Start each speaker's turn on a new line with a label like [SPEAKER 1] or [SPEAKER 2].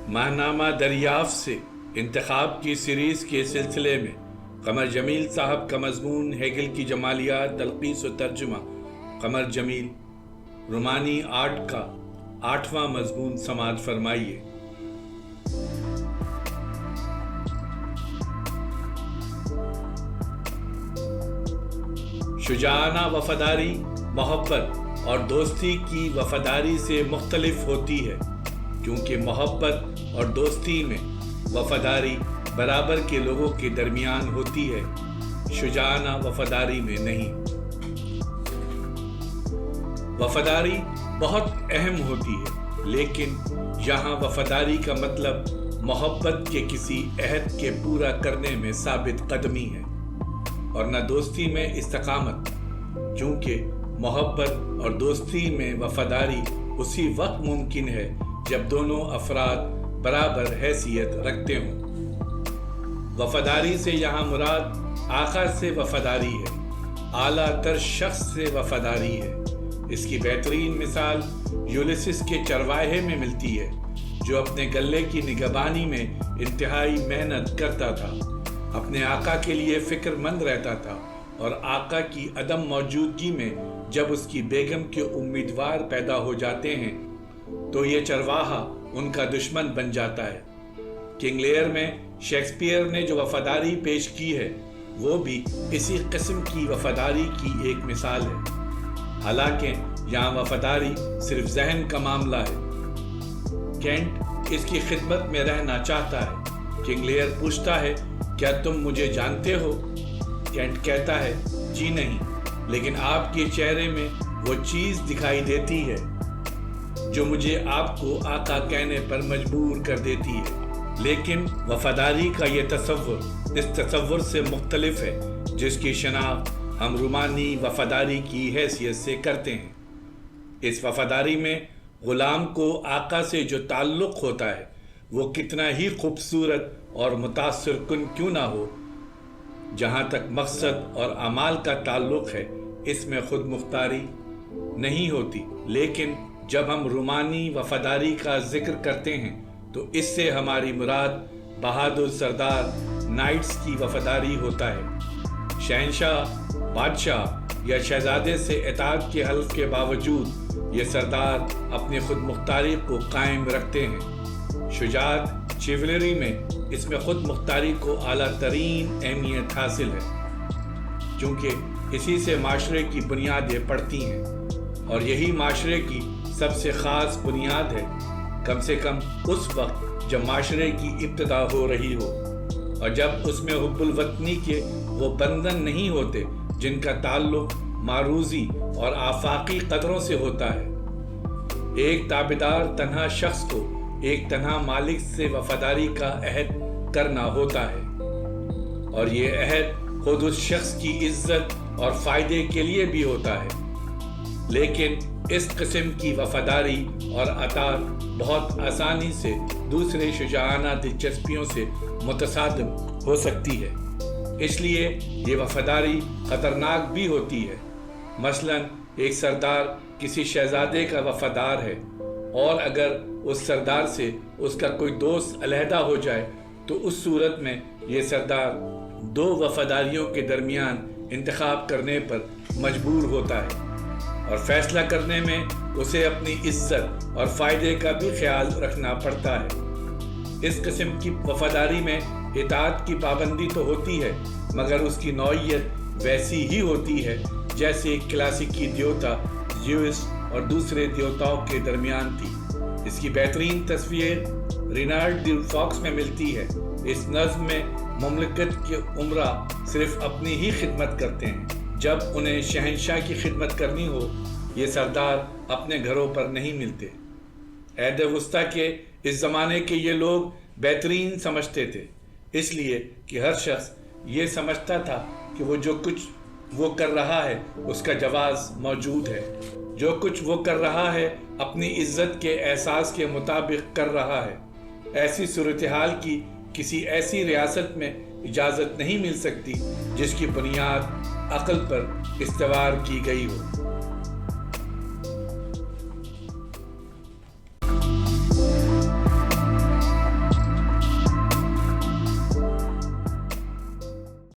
[SPEAKER 1] ماہنامہ دریافت سے انتخاب کی سیریز کے سلسلے میں قمر جمیل صاحب کا مضمون ہیگل کی جمالیات تلخیص و ترجمہ قمر جمیل رومانی آرٹ کا 8واں مضمون سماعت فرمائیے۔ شجاعانہ وفاداری محبت اور دوستی کی وفاداری سے مختلف ہوتی ہے، کیونکہ محبت اور دوستی میں وفاداری برابر کے لوگوں کے درمیان ہوتی ہے، شجاعانہ وفاداری میں نہیں۔ وفاداری بہت اہم ہوتی ہے، لیکن یہاں وفاداری کا مطلب محبت کے کسی عہد کے پورا کرنے میں ثابت قدمی ہے، اور نہ دوستی میں استقامت، چونکہ محبت اور دوستی میں وفاداری اسی وقت ممکن ہے جب دونوں افراد برابر حیثیت رکھتے ہوں۔ وفاداری سے یہاں مراد آقا سے وفاداری ہے، اعلیٰ تر شخص سے وفاداری ہے۔ اس کی بہترین مثال یولیسس کے چرواہے میں ملتی ہے، جو اپنے گلے کی نگہبانی میں انتہائی محنت کرتا تھا، اپنے آقا کے لیے فکر مند رہتا تھا، اور آقا کی عدم موجودگی میں جب اس کی بیگم کے امیدوار پیدا ہو جاتے ہیں تو یہ چرواہا ان کا دشمن بن جاتا ہے۔ کنگ لیئر میں شیکسپیئر نے جو وفاداری پیش کی ہے وہ بھی اسی قسم کی وفاداری کی ایک مثال ہے، حالانکہ یہاں وفاداری صرف ذہن کا معاملہ ہے۔ کینٹ اس کی خدمت میں رہنا چاہتا ہے۔ کنگ لیئر پوچھتا ہے، کیا تم مجھے جانتے ہو؟ کینٹ کہتا ہے، جی نہیں، لیکن آپ کے چہرے میں وہ چیز دکھائی دیتی ہے جو مجھے آپ کو آقا کہنے پر مجبور کر دیتی ہے۔ لیکن وفاداری کا یہ تصور اس تصور سے مختلف ہے جس کی شناخت ہم رومانی وفاداری کی حیثیت سے کرتے ہیں۔ اس وفاداری میں غلام کو آقا سے جو تعلق ہوتا ہے وہ کتنا ہی خوبصورت اور متاثر کن کیوں نہ ہو، جہاں تک مقصد اور اعمال کا تعلق ہے اس میں خود مختاری نہیں ہوتی، لیکن جب ہم رومانی وفاداری کا ذکر کرتے ہیں تو اس سے ہماری مراد بہادر سردار نائٹس کی وفاداری ہوتا ہے۔ شہنشاہ، بادشاہ یا شہزادے سے اطاعت کے حلف کے باوجود یہ سردار اپنی خود مختاری کو قائم رکھتے ہیں۔ شجاعت چیولری میں اس میں خود مختاری کو اعلیٰ ترین اہمیت حاصل ہے، چونکہ اسی سے معاشرے کی بنیادیں پڑتی ہیں، اور یہی معاشرے کی سب سے خاص بنیاد ہے، کم سے کم اس وقت جب معاشرے کی ابتدا ہو رہی ہو، اور جب اس میں حب الوطنی کے وہ بندھن نہیں ہوتے جن کا تعلق معروضی اور آفاقی قدروں سے ہوتا ہے۔ ایک تابعدار تنہا شخص کو ایک تنہا مالک سے وفاداری کا عہد کرنا ہوتا ہے، اور یہ عہد خود اس شخص کی عزت اور فائدے کے لیے بھی ہوتا ہے، لیکن اس قسم کی وفاداری اور اطاعت بہت آسانی سے دوسرے شجاعانہ دلچسپیوں سے متصادم ہو سکتی ہے، اس لیے یہ وفاداری خطرناک بھی ہوتی ہے۔ مثلاً ایک سردار کسی شہزادے کا وفادار ہے، اور اگر اس سردار سے اس کا کوئی دوست علیحدہ ہو جائے تو اس صورت میں یہ سردار دو وفاداریوں کے درمیان انتخاب کرنے پر مجبور ہوتا ہے، اور فیصلہ کرنے میں اسے اپنی عزت اور فائدے کا بھی خیال رکھنا پڑتا ہے۔ اس قسم کی وفاداری میں اطاعت کی پابندی تو ہوتی ہے، مگر اس کی نوعیت ویسی ہی ہوتی ہے جیسے کلاسیکی دیوتا زیوس اور دوسرے دیوتاؤں کے درمیان تھی۔ اس کی بہترین تصویر رینالڈ دی فاکس میں ملتی ہے۔ اس نظم میں مملکت کے امراء صرف اپنی ہی خدمت کرتے ہیں۔ جب انہیں شہنشاہ کی خدمت کرنی ہو، یہ سردار اپنے گھروں پر نہیں ملتے۔ عہد وسطیٰ کے اس زمانے کے یہ لوگ بہترین سمجھتے تھے، اس لیے کہ ہر شخص یہ سمجھتا تھا کہ وہ جو کچھ وہ کر رہا ہے اس کا جواز موجود ہے، جو کچھ وہ کر رہا ہے اپنی عزت کے احساس کے مطابق کر رہا ہے۔ ایسی صورتحال کی کسی ایسی ریاست میں اجازت نہیں مل سکتی جس کی بنیاد عقل پر استوار کی گئی ہو۔